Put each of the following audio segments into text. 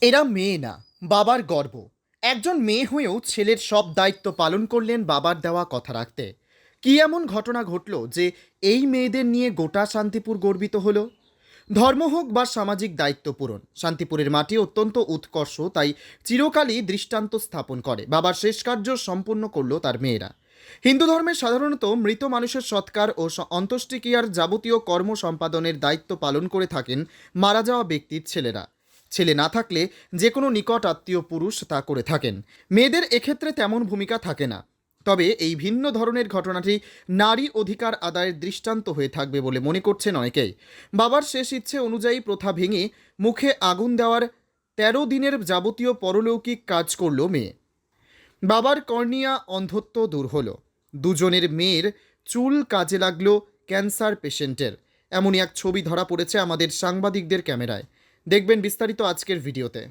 এরা মেয়ে না, বাবার গর্ব। একজন মেয়ে হয়েও ছেলের সব দায়িত্ব পালন করলেন বাবার দেওয়া কথা রাখতে। কী এমন ঘটনা ঘটল যে এই মেয়েদের নিয়ে গোটা শান্তিপুর গর্বিত হলো? ধর্ম হোক বা সামাজিক দায়িত্ব পূরণ, শান্তিপুরের মাটি অত্যন্ত উৎকর্ষ, তাই চিরকালই দৃষ্টান্ত স্থাপন করে। বাবার শেষ কার্য সম্পূর্ণ করলো তার মেয়েরা। হিন্দু ধর্মে সাধারণত মৃত মানুষের সৎকার ও অন্ত্যেষ্টিক্রিয়ার যাবতীয় কর্ম সম্পাদনের দায়িত্ব পালন করে থাকেন মারা যাওয়া ব্যক্তির ছেলেরা। ছেলে না থাকলে যে কোনো নিকট আত্মীয় পুরুষ তা করে থাকেন। মেয়েদের এক্ষেত্রে তেমন ভূমিকা থাকে না। তবে এই ভিন্ন ধরনের ঘটনাটি নারী অধিকার আদায়ের দৃষ্টান্ত হয়ে থাকবে বলে মনে করছেন অনেকেই। বাবার শেষ ইচ্ছে অনুযায়ী প্রথা ভেঙে মুখে আগুন দেওয়ার ১৩ দিনের যাবতীয় পরলৌকিক কাজ করল মেয়ে। বাবার কর্নিয়া অন্ধত্ব দূর হলো, দুজনের মেয়ের চুল কাজে লাগলো ক্যান্সার পেশেন্টের। এমনই এক ছবি ধরা পড়েছে আমাদের সাংবাদিকদের ক্যামেরায়। দেখবেন বিস্তারিত আজকের ভিডিওতে।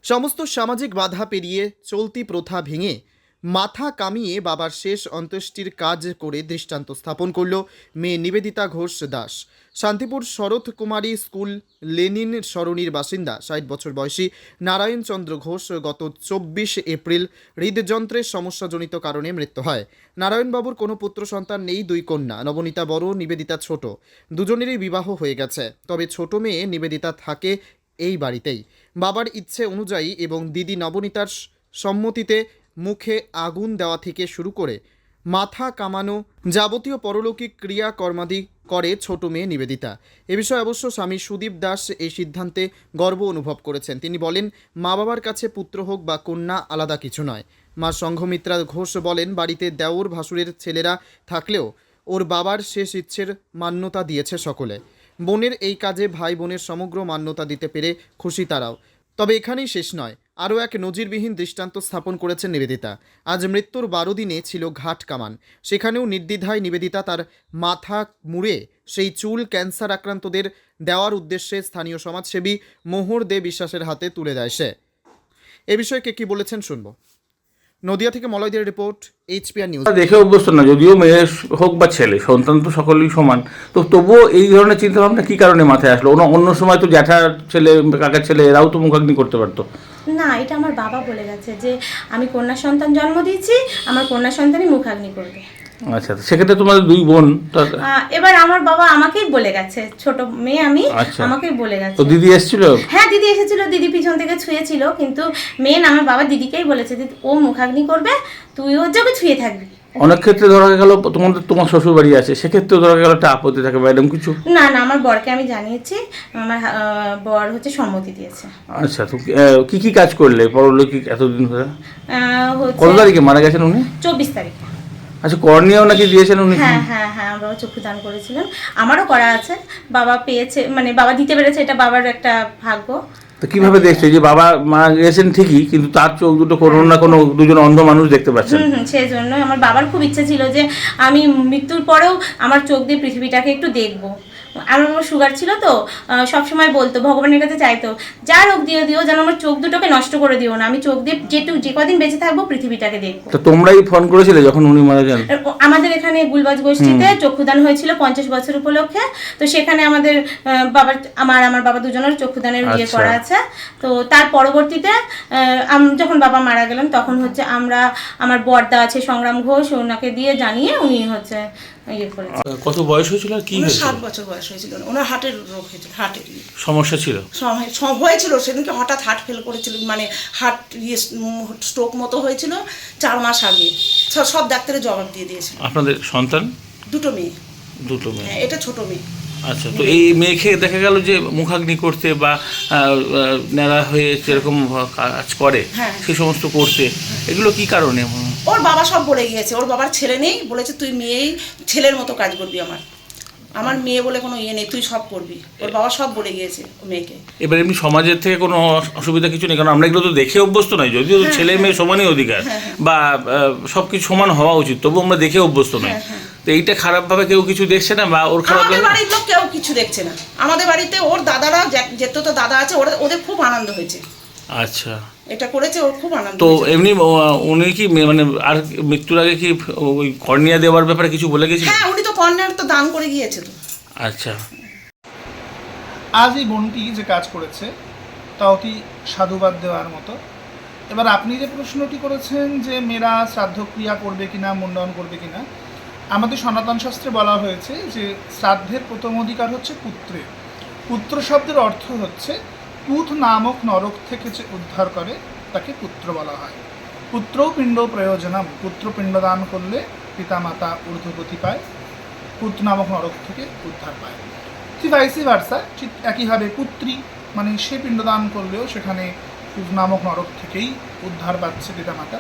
সমস্ত সামাজিক বাধা পেরিয়ে চলতি প্রথা ভেঙে মাথা কামিয়ে বাবার শেষ অন্ত্যেষ্টির কাজ করে দৃষ্টান্ত স্থাপন করল মেয়ে নিবেদিতা ঘোষ দাস। শান্তিপুর শরৎ কুমারী স্কুল লেনিন সরণির বাসিন্দা ৬০ বছর বয়সী নারায়ণ চন্দ্র ঘোষ গত ২৪ এপ্রিল হৃদযন্ত্রের সমস্যাজনিত কারণে মৃত্যু হয়। নারায়ণবাবুর কোনো পুত্র সন্তান নেই, ২ কন্যা, নবনীতা বড়, নিবেদিতা ছোট। দুজনেরই বিবাহ হয়ে গেছে, তবে ছোট মেয়ে নিবেদিতা থাকে এই বাড়িতেই। বাবার ইচ্ছে অনুযায়ী এবং দিদি নবনীতার সম্মতিতে মুখে আগুন দেওয়া থেকে শুরু করে মাথা কামানো যাবতীয় পরলৌকিক ক্রিয়াকর্মাদি করে ছোট মেয়ে নিবেদিতা। এ বিষয়ে অবশ্য স্বামী সুদীপ দাস এই সিদ্ধান্তে গর্ব অনুভব করেছেন। তিনি বলেন, মা বাবার কাছে পুত্র হোক বা কন্যা আলাদা কিছু নয়। মা সংঘমিত্রা ঘোষ বলেন, বাড়িতে দেওর ভাসুরের ছেলেরা থাকলেও ওর বাবার শেষ ইচ্ছের মান্যতা দিয়েছে সকলে। বোনের এই কাজে ভাই বোনের সমগ্র মান্যতা দিতে পেরে খুশি তারাও। তবে এখানেই শেষ নয়, আরও এক নজিরবিহীন দৃষ্টান্ত স্থাপন করেছেন নিবেদিতা। আজ মৃত্যুর ১২ দিনে ছিল ঘাট কামান, সেখানেও নির্দ্বিধায় নিবেদিতা তার মাথা মুড়ে সেই চুল ক্যান্সার আক্রান্তদের দেওয়ার উদ্দেশ্যে স্থানীয় সমাজসেবী মোহর দে বিশ্বাসের হাতে তুলে দেয় সে। এ বিষয়ে কে কী বলেছেন শুনব। নদিয়া থেকে মলয়দের রিপোর্ট, HPR নিউজ। দেখে অভ্যস্ত না, যদিও মেয়ে হোক বা ছেলে, সন্তান তো সকলেই সমান। তো তবুও এই ধরনের চিন্তাভাবনা কী কারণে মাথায় আসলো? অন্য সময় তো জ্যাঠার ছেলে, কাকার ছেলে, এরাও তো মুখাগ্নি করতে পারতো। না, এটা আমার বাবা বলে গেছে যে আমি কন্যা সন্তান জন্ম দিয়েছি, আমার কন্যা সন্তানই মুখাগ্নি করবে। আচ্ছা, সেক্ষেত্রে তোমাদের ২ বোন। এবার আমার বাবা আমাকেই বলে গেছে, ছোট মেয়ে আমি, আমাকেই বলে গেছে। তো দিদি এসেছিল? হ্যাঁ, দিদি এসেছিল, দিদি পিছন থেকে ছুঁয়েছিল, কিন্তু মেন আমার বাবা দিদিকেই বলেছে যে ও মুখাগ্নি করবে, তুই ওর যাবে ছুঁয়ে থাকবি। অনেক ক্ষেত্রে ধরা গেল তোমার শ্বশুর বাড়ি আছে, সেক্ষেত্রে ধরা গেল একটা আপত্তি থাকে বা এরকম কিছু? না না, আমার বরকে আমি জানিয়েছি, আমার বর হচ্ছে সম্মতি দিয়েছে। আচ্ছা, তো কি কি কাজ করলে পরলৌকিক এতদিন ধরে? কত তারিখে মারা গেছেন উনি? ২৪ তারিখে। আচ্ছা, কর্নিয়াও নাকি দিয়েছেন উনি? হ্যাঁ হ্যাঁ হ্যাঁ, বাবা চক্ষু দান করেছিলেন, আমারও করা আছে। বাবা পেয়েছে, মানে বাবা দিতে পেরেছে, এটা বাবার একটা ভাগ্য। তো কিভাবে দেখছো যে বাবা মারা গেছেন ঠিকই, কিন্তু তার চোখ দুটো কোনো না কোনো দুজন অন্ধ মানুষ দেখতে পাচ্ছেন? সেই জন্যই আমার বাবার খুব ইচ্ছা ছিল যে আমি মৃত্যুর পরেও আমার চোখ দিয়ে পৃথিবীটাকে একটু দেখবো। আমার সুগার ছিল তো, সবসময় বলতো, ভগবানের কাছে চাইতো, যা রোগ দিও যেন আমার চোখ দুটোকে নষ্ট করে দিও না, আমি চোখ দিয়ে যে কদিন বেঁচে থাকবো পৃথিবীটাকে দেখবো। তো তোমরাই ফোন করেছিলে যখন উনি মারা যান? আমাদের এখানে গুলবাজ গোষ্ঠীতে চক্ষুদান হয়েছিল ৫০ বছর উপলক্ষে, তো সেখানে আমাদের বাবার আমার বাবা দুজনের চক্ষুদানের ইয়ে করা আছে। তো তার পরবর্তীতে যখন বাবা মারা গেলেন, তখন হচ্ছে আমার বড়দা আছে সংগ্রাম ঘোষ, ওনাকে দিয়ে জানিয়ে উনি হচ্ছে ইয়ে করেছে। কত বয়স হয়েছিল আর কি হয়েছিল? ৭ বছর বয়স হয়েছিল। ওনার হার্টের রোগ হয়েছিল, হার্টের সমস্যা ছিল হয়েছিল। সেদিনকে হঠাৎ হার্ট ফেল করেছিল, মানে হার্ট স্ট্রোক মতো হয়েছিল ৪ মাস আগে। সব ডাক্তারের জবাব দিয়ে দিয়েছিল। আপনাদের সন্তান? 2টো মেয়ে। 2টো মেয়ে? হ্যাঁ, এটা ছোট মেয়ে। আচ্ছা, তো এই মেয়েকে দেখা গেল যে মুখাগ্নি করতে বা নেড়া হয়ে যেরকম কাজ করে সেই সমস্ত করতে, এগুলো কি কারণে? ওর বাবা সব বলে গিয়েছে, ওর বাবার ছেলে নেই, বলেছে তুই মেয়েই ছেলের মতো কাজ করবি, আমার মেয়ে বলে কোনো ইয়ে নেই, তুই সব করবি। ওর বাবা সব বলে গিয়েছে মেয়েকে। এবার এমনি সমাজের থেকে কোনো অসুবিধা কিছু নেই, কারণ আমরা এগুলো তো দেখে অভ্যস্ত নয়, যদিও ছেলে মেয়ে সমানই অধিকার বা সব কিছু সমান হওয়া উচিত, তবু আমরা দেখে অভ্যস্ত নয়। তো এইটা খারাপভাবে কেউ কিছু দেখছে না বা ওর খারাপ লাগে? আমাদের বাড়ির লোক কেউ কিছু দেখছে না। আমাদের বাড়িতে ওর দাদারা, যেত তো দাদা আছে, ওদের খুব আনন্দ হয়েছে। আচ্ছা, এটা করেছে, ওর খুব আনন্দ। তো এমনি উনি কি মানে আর মৃত্যুর আগে কি ওই কর্নিয়া দেওয়ার ব্যাপারে কিছু বলে গেছিল? হ্যাঁ, উনি তো কর্নিয়ার তো দান করে গিয়েছে তো। আচ্ছা, আজ এই বোনটি যে কাজ করেছে, তা অতি সাধুবাদ দেওয়ার মতো। এবার আপনি যে প্রশ্নটি করেছেন যে মেয়েরা শ্রাদ্ধক্রিয়া করবে কিনা, মুন্ডন করবে কিনা, আমাদের সনাতন শাস্ত্রে বলা হয়েছে যে শ্রাদ্ধের প্রথম অধিকার হচ্ছে পুত্রের। পুত্র শব্দের অর্থ হচ্ছে পুত নামক নরক থেকে যে উদ্ধার করে তাকে পুত্র বলা হয়। পুত্র পিণ্ড প্রয়োজনম, পুত্র পিণ্ডদান করলে পিতামাতা ঊর্ধ্বগতি পায়, পুত নামক নরক থেকে উদ্ধার পায়। ঠিক ভাইসি ভার্সা, ঠিক একইভাবে পুত্রী মানে সে পিণ্ডদান করলেও সেখানে পুত নামক নরক থেকেই উদ্ধার পাচ্ছে পিতামাতা।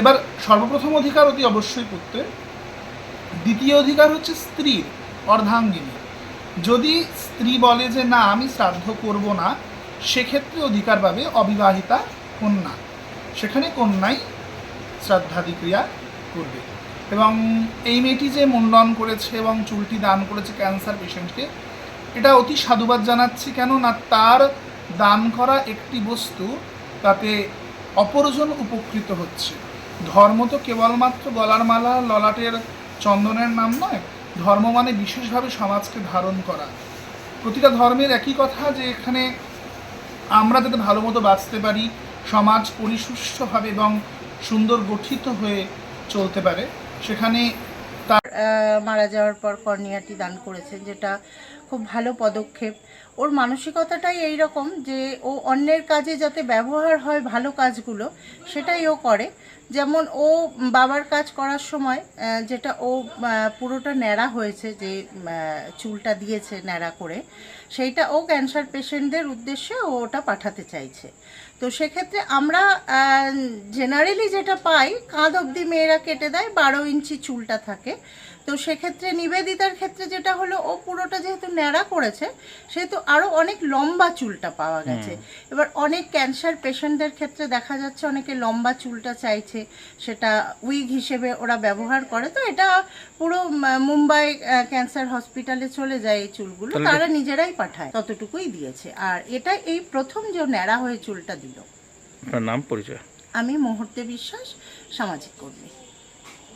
এবার সর্বপ্রথম অধিকার অতি অবশ্যই পুত্রের। দ্বিতীয় অধিকার হচ্ছে স্ত্রীর, অর্ধাঙ্গিনী। যদি স্ত্রী বলে যে না আমি শ্রাদ্ধ করব না, সেক্ষেত্রে অধিকার পাবে অবিবাহিতা কন্যা। সেখানে কন্যাই শ্রাদ্ধাদি ক্রিয়া করবে। এবং এই মেয়েটি যে মুন্ডন করেছে এবং চুলটি দান করেছে ক্যান্সার পেশেন্টকে, এটা অতি সাধুবাদ জানাচ্ছি। কেন না তার দান করা একটি বস্তু তাতে অপরজন উপকৃত হচ্ছে। ধর্ম তো কেবলমাত্র গলার মালা, ললাটের চন্দনের নাম নয়। ধর্ম মানে বিশেষভাবে সমাজকে ধারণ করা। প্রতিটা ধর্মের একই কথা যে এখানে আমরা যাতে ভালো মতো বাঁচতে পারি, সমাজ পরিসুষ্ঠুভাবে এবং সুন্দর গঠিত হয়ে চলতে পারে, সেখানে মারা যাওয়ার পর কর্নিয়াটি দান করেছেন, যেটা খুব ভালো পদক্ষেপ। ওর মানসিকতাটাই এই রকম যে ও অন্যের কাজে যাতে ব্যবহার হয় ভালো কাজগুলো, সেটাই ও করে। যেমন ও বাবার কাজ করার সময় যেটা ও পুরোটা ন্যাড়া হয়েছে, যে চুলটা দিয়েছে ন্যাড়া করে, সেইটা ও ক্যান্সার পেশেন্টদের উদ্দেশ্যে ও ওটা পাঠাতে চাইছে। তো সেক্ষেত্রে আমরা জেনারেলি যেটা পাই, কাঁধ অবধি মেয়েরা কেটে দেয়, 12 ইঞ্চি চুলটা থাকে। তো সেক্ষেত্রে নিবেদিতার ক্ষেত্রে যেটা হলো, ও পুরোটা যেহেতু ন্যাড়া করেছে সেহেতু আরও অনেক লম্বা চুলটা পাওয়া গেছে। এবার অনেক ক্যান্সার পেশেন্টদের ক্ষেত্রে দেখা যাচ্ছে অনেকে লম্বা চুলটা চাইছে, সেটা উইগ হিসেবে ওরা ব্যবহার করে। তো এটা পুরো মুম্বাই ক্যান্সার হসপিটালে চলে যায় এই চুলগুলো, তারা নিজেরাই পাঠায়, ততটুকুই দিয়েছে। আর এটা এই প্রথম যে ন্যাড়া হয়ে চুলটা দিল। আপনার নাম, পরিচয়? আমি মুহূর্তে বিশ্বাস, সামাজিক কর্মী।